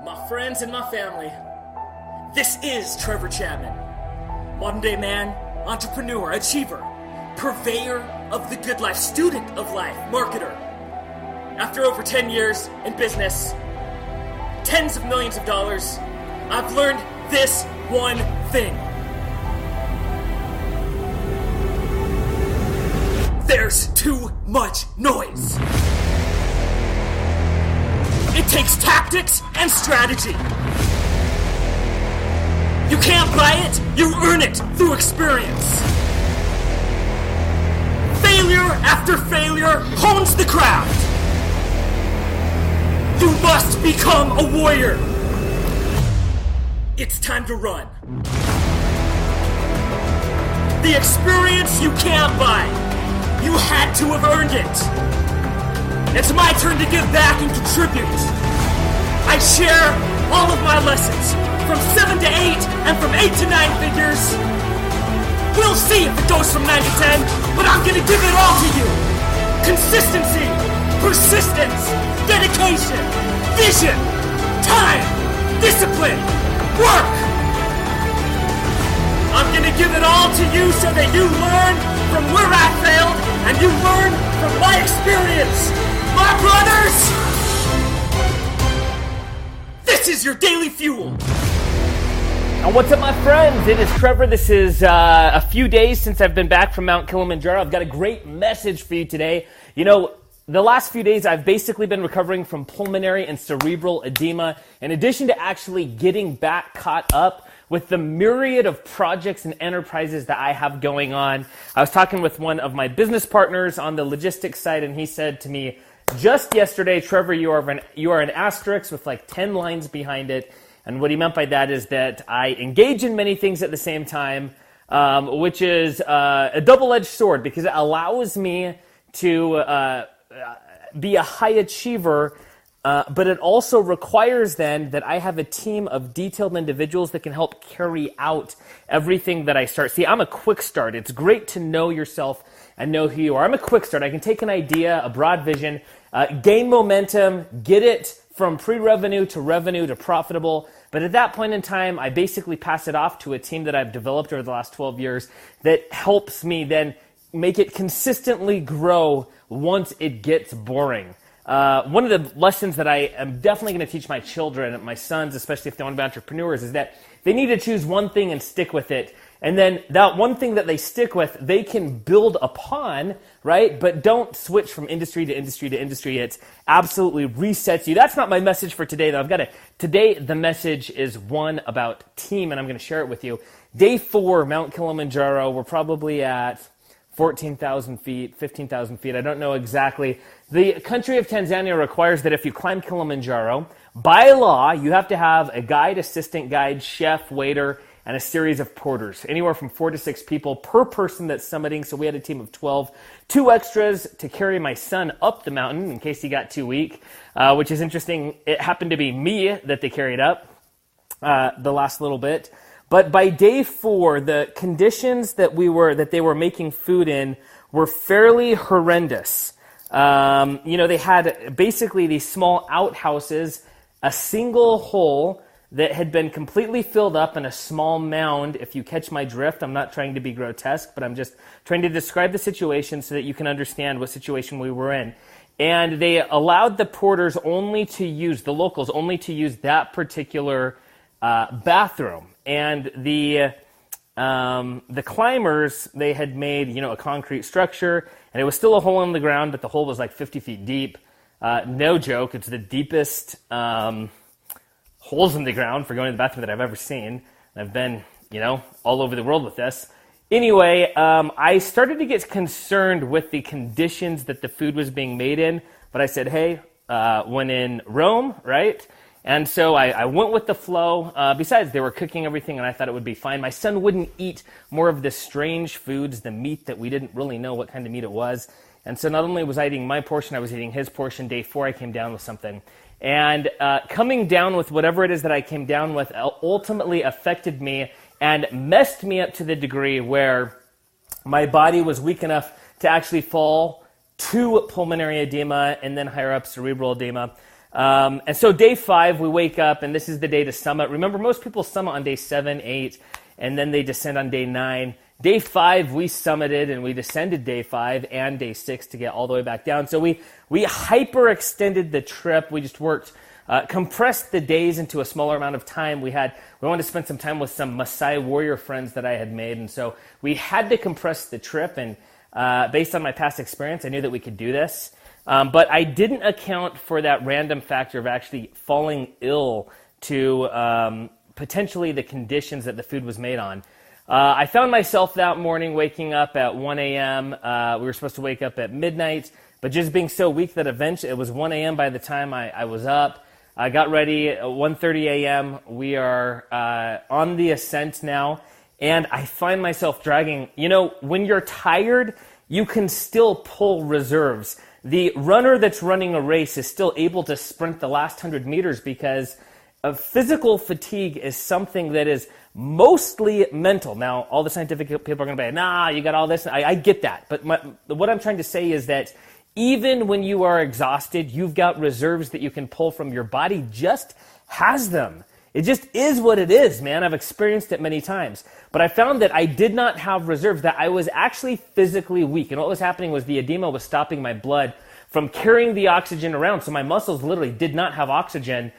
my friends and my family. This is Trevor Chapman, modern day man, entrepreneur, achiever, purveyor of the good life, student of life, marketer. After over 10 years in business, tens of millions of dollars, I've learned this one thing. There's too much noise. It takes tactics and strategy. You can't buy it, you earn it through experience. Failure after failure hones the craft. You must become a warrior. It's time to run. The experience you can't buy. You had to have earned it. It's my turn to give back and contribute. I share all of my lessons from 7 to 8 and from 8 to 9 figures. We'll see if it goes from 9 to 10, but I'm gonna give it all to you. Consistency, persistence, dedication, vision, time, discipline, work. I'm gonna give it all to you so that you learn from where I failed and you learn from my experience. My brothers, this is your daily fuel. And what's up, my friends? It is Trevor. This is a few days since I've been back from Mount Kilimanjaro. I've got a great message for you today. You know, the last few days I've basically been recovering from pulmonary and cerebral edema, in addition to actually getting back caught up with the myriad of projects and enterprises that I have going on. I was talking with one of my business partners on the logistics side, and he said to me just yesterday, Trevor, you are an asterisk with like 10 lines behind it. And what he meant by that is that I engage in many things at the same time, which is a double-edged sword because it allows me to be a high achiever, but it also requires then that I have a team of detailed individuals that can help carry out everything that I start. See, I'm a quick start. It's great to know yourself and know who you are. I'm a quick start. I can take an idea, a broad vision, gain momentum, get it from pre-revenue to profitable. But at that point in time, I basically pass it off to a team that I've developed over the last 12 years that helps me then make it consistently grow once it gets boring. One of the lessons that I am definitely going to teach my children, my sons, especially if they want to be entrepreneurs, is that they need to choose one thing and stick with it. And then that one thing that they stick with, they can build upon, right? But don't switch from industry to industry to industry. It absolutely resets you. That's not my message for today, though. Today, the message is one about team, and I'm going to share it with you. Day 4, Mount Kilimanjaro. We're probably at 14,000 feet, 15,000 feet. I don't know exactly. The country of Tanzania requires that if you climb Kilimanjaro, by law, you have to have a guide, assistant guide, chef, waiter, and a series of porters, anywhere from 4 to 6 people per person that's summiting. So we had a team of 12, 2 extras to carry my son up the mountain in case he got too weak, which is interesting. It happened to be me that they carried up the last little bit. But by day 4, the conditions that they were making food in were fairly horrendous. They had basically these small outhouses, a single hole that had been completely filled up in a small mound. If you catch my drift, I'm not trying to be grotesque, but I'm just trying to describe the situation so that you can understand what situation we were in. And they allowed the porters the locals only to use that particular bathroom. And the climbers, they had made, a concrete structure, and it was still a hole in the ground, but the hole was like 50 feet deep. No joke, it's the deepest holes in the ground for going to the bathroom that I've ever seen. I've been, all over the world with this. Anyway, I started to get concerned with the conditions that the food was being made in, but I said, hey, when in Rome, right? And so I went with the flow. Besides, they were cooking everything, and I thought it would be fine. My son wouldn't eat more of the strange foods, the meat that we didn't really know what kind of meat it was. And so not only was I eating my portion, I was eating his portion. Day 4, I came down with something. And coming down with whatever it is that I came down with ultimately affected me and messed me up to the degree where my body was weak enough to actually fall to pulmonary edema and then higher up cerebral edema. And so day 5, we wake up, and this is the day to summit. Remember, most people summit on day 7, 8, and then they descend on day 9. Day 5, we summited, and we descended day 5 and day 6 to get all the way back down. So we hyperextended the trip. We just worked, compressed the days into a smaller amount of time. We wanted to spend some time with some Maasai warrior friends that I had made, and so we had to compress the trip, and based on my past experience, I knew that we could do this. But I didn't account for that random factor of actually falling ill to potentially the conditions that the food was made on. I found myself that morning waking up at 1 a.m. We were supposed to wake up at midnight, but just being so weak that eventually it was 1 a.m. by the time I was up. I got ready at 1:30 a.m. We are on the ascent now, and I find myself dragging. You know, when you're tired, you can still pull reserves. The runner that's running a race is still able to sprint the last 100 meters because physical fatigue is something that is mostly mental. Now, all the scientific people are going to be, nah, you got all this. I get that. But what I'm trying to say is that even when you are exhausted, you've got reserves that you can pull from. Your body just has them. It just is what it is, man. I've experienced it many times. But I found that I did not have reserves, that I was actually physically weak. And what was happening was the edema was stopping my blood from carrying the oxygen around. So my muscles literally did not have oxygen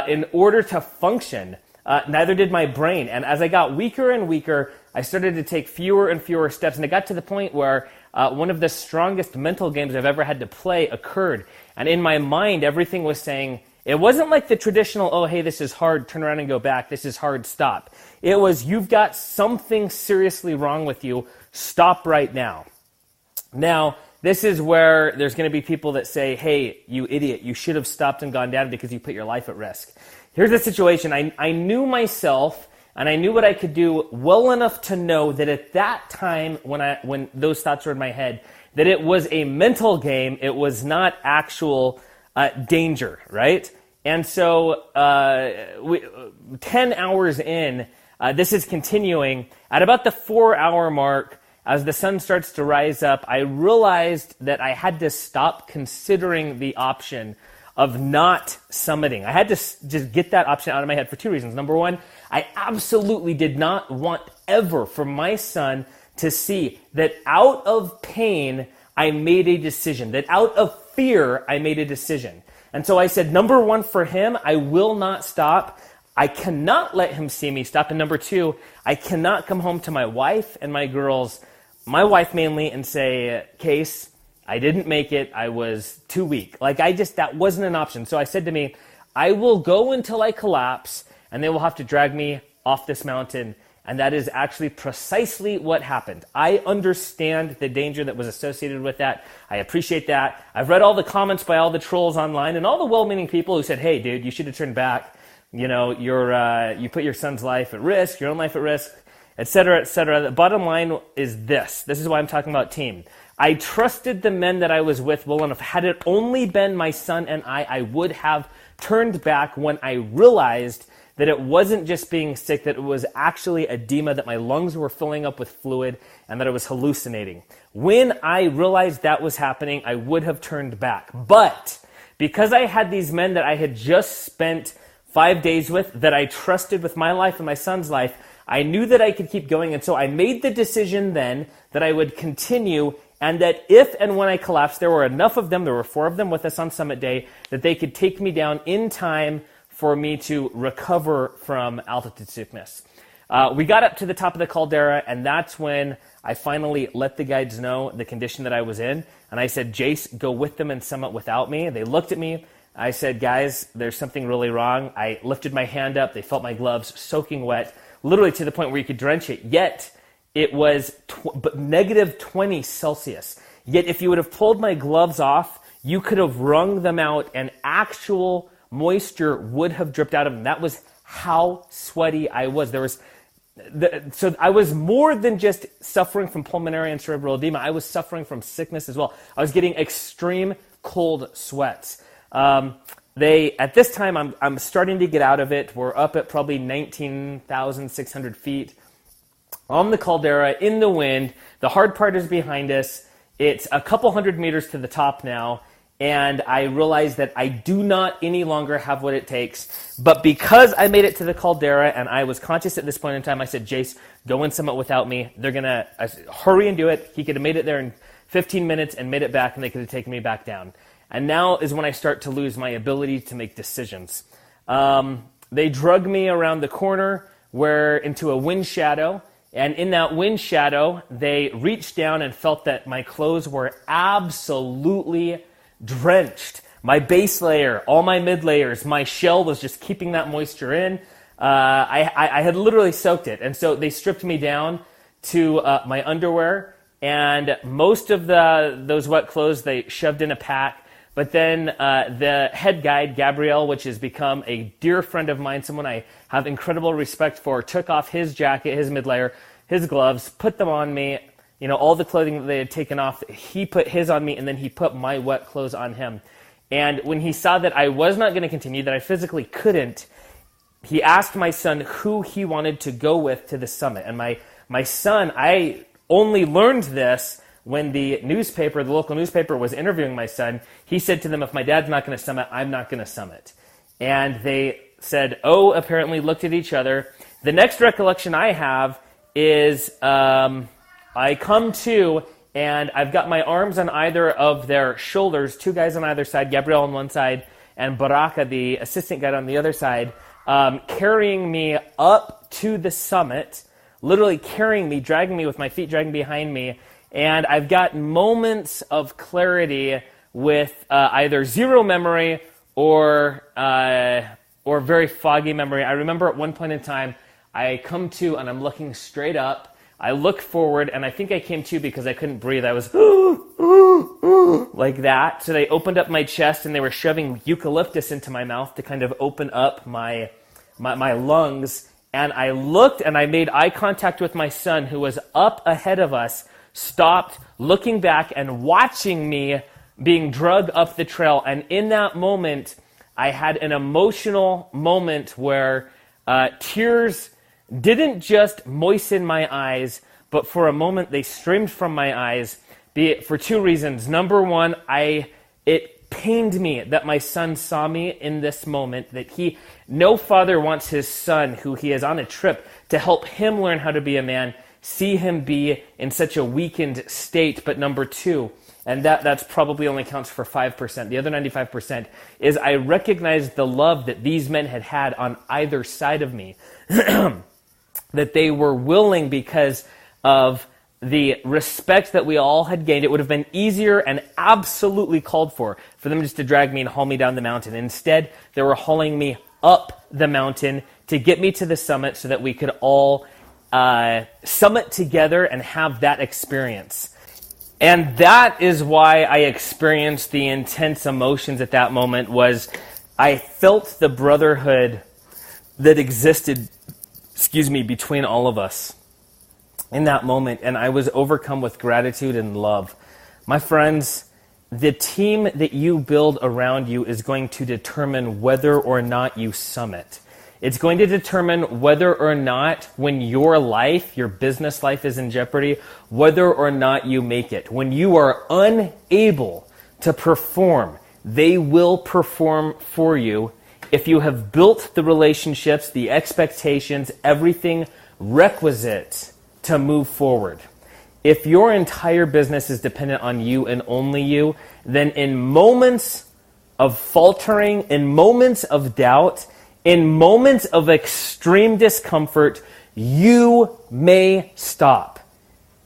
in order to function. Neither did my brain. And as I got weaker and weaker, I started to take fewer and fewer steps. And it got to the point where one of the strongest mental games I've ever had to play occurred. And in my mind, everything was saying, it wasn't like the traditional, oh, hey, this is hard, turn around and go back, this is hard, stop. It was, you've got something seriously wrong with you, stop right now. Now, this is where there's going to be people that say, hey, you idiot, you should have stopped and gone down because you put your life at risk. Here's the situation. I knew myself, and I knew what I could do well enough to know that at that time, when those thoughts were in my head, that it was a mental game, it was not actual danger, right? And so 10 hours in, this is continuing. At about the 4-hour mark, as the sun starts to rise up, I realized that I had to stop considering the option of not summiting. I had to just get that option out of my head for 2 reasons. Number one, I absolutely did not want ever for my son to see that out of pain, I made a decision, that out of fear, I made a decision. And so I said, number one, for him, I will not stop. I cannot let him see me stop. And number two, I cannot come home to my wife and my girls, my wife mainly, and say, Case, I didn't make it. I was too weak. That wasn't an option. So I said to me, I will go until I collapse, and they will have to drag me off this mountain. And that is actually precisely what happened. I understand the danger that was associated with that. I appreciate that. I've read all the comments by all the trolls online and all the well-meaning people who said, hey, dude, you should have turned back. You know, you put your son's life at risk, your own life at risk, et cetera, et cetera. The bottom line is this. This is why I'm talking about team. I trusted the men that I was with well enough. Had it only been my son and I would have turned back when I realized that it wasn't just being sick, that it was actually edema, that my lungs were filling up with fluid, and that I was hallucinating. When I realized that was happening, I would have turned back. But because I had these men that I had just spent 5 days with, that I trusted with my life and my son's life, I knew that I could keep going. And so I made the decision then that I would continue, and that if and when I collapsed, there were enough of them, there were 4 of them with us on Summit Day, that they could take me down in time for me to recover from altitude sickness. We got up to the top of the caldera, and that's when I finally let the guides know the condition that I was in. And I said, Jace, go with them and summit without me. They looked at me. I said, guys, there's something really wrong. I lifted my hand up. They felt my gloves soaking wet, literally to the point where you could drench it. Yet it was negative 20 Celsius. Yet if you would have pulled my gloves off, you could have wrung them out, and actual moisture would have dripped out of them. That was how sweaty I was. So I was more than just suffering from pulmonary and cerebral edema. I was suffering from sickness as well. I was getting extreme cold sweats. At this time, I'm starting to get out of it. We're up at probably 19,600 feet on the caldera in the wind. The hard part is behind us. It's a couple hundred meters to the top now. and I realized that I do not any longer have what it takes. But because I made it to the caldera and I was conscious at this point in time, I said, Jace, go and summit without me. They're going to hurry and do it. He could have made it there in 15 minutes and made it back, and they could have taken me back down. And now is when I start to lose my ability to make decisions. They drug me around the corner into a wind shadow. And in that wind shadow, they reached down and felt that my clothes were absolutely drenched. My base layer, all my mid layers, my shell was just keeping that moisture in. I had literally soaked it. And so they stripped me down to my underwear, and most of those wet clothes they shoved in a pack. But then the head guide, Gabrielle, which has become a dear friend of mine, someone I have incredible respect for, took off his jacket, his mid-layer, his gloves, put them on me. You know, all the clothing that they had taken off, he put his on me, and then he put my wet clothes on him. And when he saw that I was not going to continue, that I physically couldn't, he asked my son who he wanted to go with to the summit. And my son, I only learned this when the local newspaper was interviewing my son. He said to them, if my dad's not going to summit, I'm not going to summit. And they said, oh, apparently looked at each other. The next recollection I have is I come to, and I've got my arms on either of their shoulders, two guys on either side, Gabriel on one side, and Baraka, the assistant guide, on the other side, carrying me up to the summit, literally carrying me, dragging me with my feet dragging behind me. And I've got moments of clarity with either zero memory or very foggy memory. I remember at one point in time, I come to and I'm looking straight up. I look forward, and I think I came to because I couldn't breathe. I was like that. So they opened up my chest, and they were shoving eucalyptus into my mouth to kind of open up my lungs. And I looked, and I made eye contact with my son, who was up ahead of us, stopped, looking back and watching me being drugged up the trail. And in that moment, I had an emotional moment where tears didn't just moisten my eyes, but for a moment they streamed from my eyes, for two reasons. Number one, it pained me that my son saw me in this moment, that no father wants his son, who he is on a trip to help him learn how to be a man, see him be in such a weakened state. But number two, and that's probably only counts for 5%, the other 95%, is I recognized the love that these men had on either side of me, that they were willing, because of the respect that we all had gained. It would have been easier and absolutely called for them just to drag me and haul me down the mountain. Instead, they were hauling me up the mountain to get me to the summit so that we could all summit together and have that experience. And that is why I experienced the intense emotions at that moment. Was I felt the brotherhood that existed, between all of us in that moment, and I was overcome with gratitude and love. My friends, the team that you build around you is going to determine whether or not you summit. It's going to determine whether or not, when your business life is in jeopardy, whether or not you make it. When you are unable to perform, they will perform for you if you have built the relationships, the expectations, everything requisite to move forward. If your entire business is dependent on you and only you, then in moments of faltering, in moments of doubt, in moments of extreme discomfort, you may stop,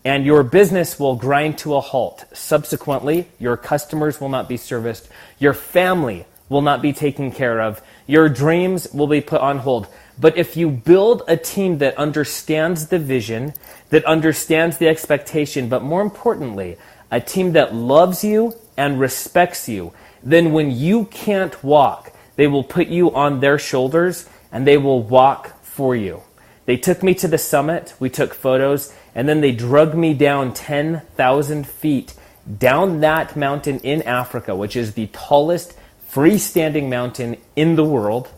and your business will grind to a halt. Subsequently, your customers will not be serviced, your family will not be taken care of, your dreams will be put on hold. But if you build a team that understands the vision, that understands the expectation, but more importantly, a team that loves you and respects you, then when you can't walk, they will put you on their shoulders and they will walk for you. They took me to the summit, we took photos, and then they drug me down 10,000 feet down that mountain in Africa, which is the tallest freestanding mountain in the world,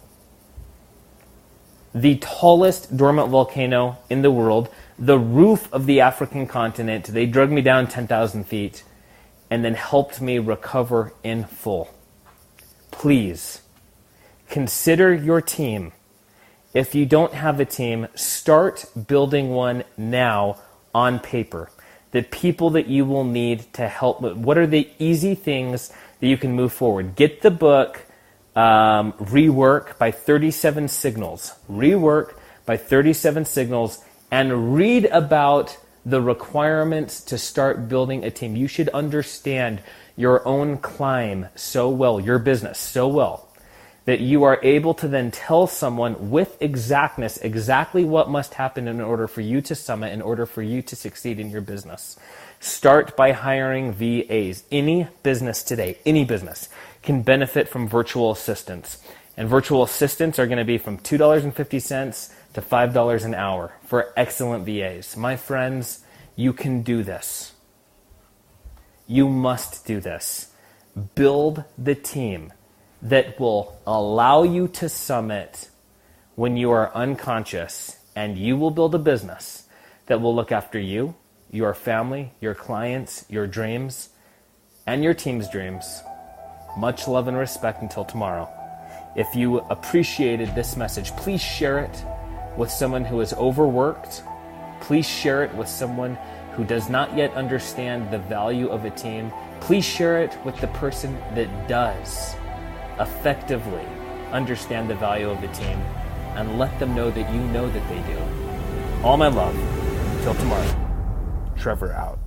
the tallest dormant volcano in the world, the roof of the African continent. They drug me down 10,000 feet. and then helped me recover in full. Please consider your team. If you don't have a team, start building one now on paper. The people that you will need to help. What are the easy things that you can move forward? Get the book, Rework by 37 Signals. Rework by 37 Signals, and read about the requirements to start building a team. You should understand your own climb so well, your business so well, that you are able to then tell someone with exactness exactly what must happen in order for you to summit, in order for you to succeed in your business. Start by hiring VAs. Any business today, any business, can benefit from virtual assistants. And virtual assistants are going to be from $2.50 to $5 an hour for excellent VAs. My friends, you can do this. You must do this. Build the team that will allow you to summit when you are unconscious, and you will build a business that will look after you, your family, your clients, your dreams, and your team's dreams. Much love and respect until tomorrow. If you appreciated this message, please share it with someone who is overworked. Please share it with someone who does not yet understand the value of a team. Please share it with the person that does effectively understand the value of a team, and let them know that you know that they do. All my love. Till tomorrow. Trevor out.